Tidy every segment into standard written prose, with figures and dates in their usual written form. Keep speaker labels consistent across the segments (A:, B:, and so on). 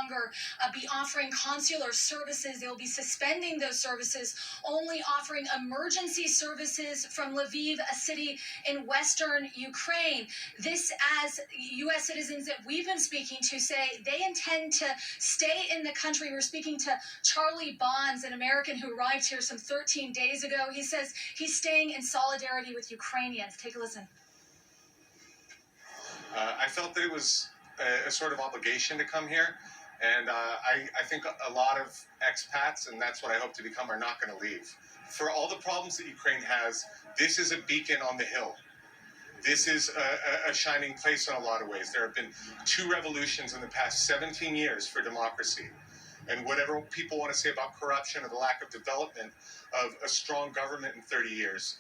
A: longer be offering consular services. They'll be suspending those services, only offering emergency services from Lviv, a city in western Ukraine. This, as U.S. citizens that we've been speaking to say they intend to stay in the country. We're speaking to Charlie Bonds, an American who arrived here some 13 days ago. He says he's staying in solidarity with Ukrainians. Take a listen.
B: I felt that it was a sort of obligation to come here, and I think a lot of expats, and that's what I hope to become, are not going to leave. For all the problems that Ukraine has, this is a beacon on the hill. This is a shining place in a lot of ways. There have been 2 revolutions in the past 17 years for democracy. And whatever people want to say about corruption or the lack of development of a strong government in 30 years,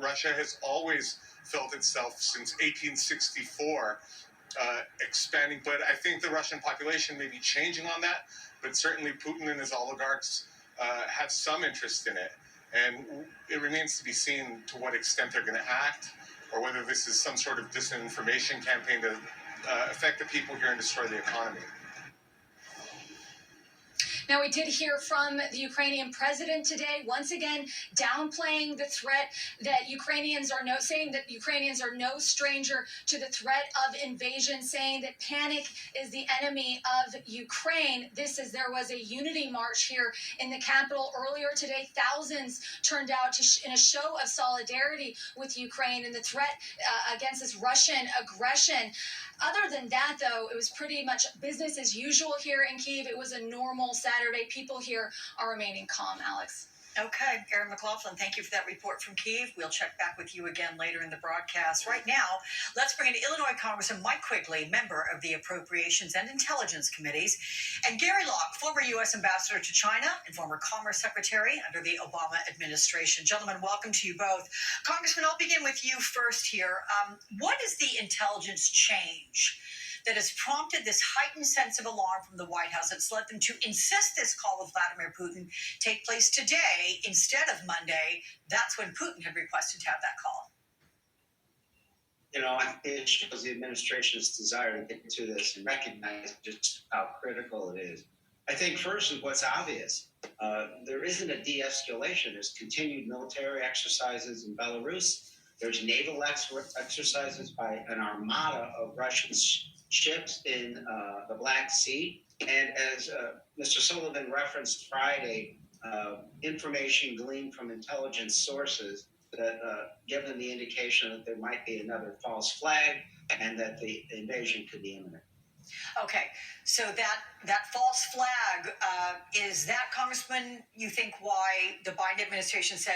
B: Russia has always felt itself since 1864 expanding. But I think the Russian population may be changing on that, but certainly Putin and his oligarchs have some interest in it. And it remains to be seen to what extent they're going to act, or whether this is some sort of disinformation campaign to affect the people here and destroy the economy.
A: Now, we did hear from the Ukrainian president today, once again downplaying the threat that Ukrainians are saying that Ukrainians are no stranger to the threat of invasion, saying that panic is the enemy of Ukraine. This is there was a unity march here in the capital earlier today. Thousands turned out in a show of solidarity with Ukraine and the threat against this Russian aggression. Other than that, though, it was pretty much business as usual here in Kyiv. It was a normal Saturday. People here are remaining calm, Alex.
C: Okay, Erin McLaughlin, thank you for that report from Kyiv. We'll check back with you again later in the broadcast. Right now, let's bring in Illinois Congressman Mike Quigley, member of the Appropriations and Intelligence Committees, and Gary Locke, former U.S. Ambassador to China and former Commerce Secretary under the Obama administration. Gentlemen, welcome to you both. Congressman, I'll begin with you first here. What is the intelligence change that has prompted this heightened sense of alarm from the White House that's led them to insist this call with Vladimir Putin take place today instead of Monday? That's when Putin had requested to have that call.
D: You know, it shows the administration's desire to get to this and recognize just how critical it is. I think first is what's obvious. There isn't a de-escalation. There's continued military exercises in Belarus. There's naval exercises by an armada of Russian ships in the Black Sea. And as Mr. Sullivan referenced Friday, information gleaned from intelligence sources that give them the indication that there might be another false flag and that the invasion could be imminent.
C: Okay, so that false flag, is that, Congressman, you think why the Biden administration said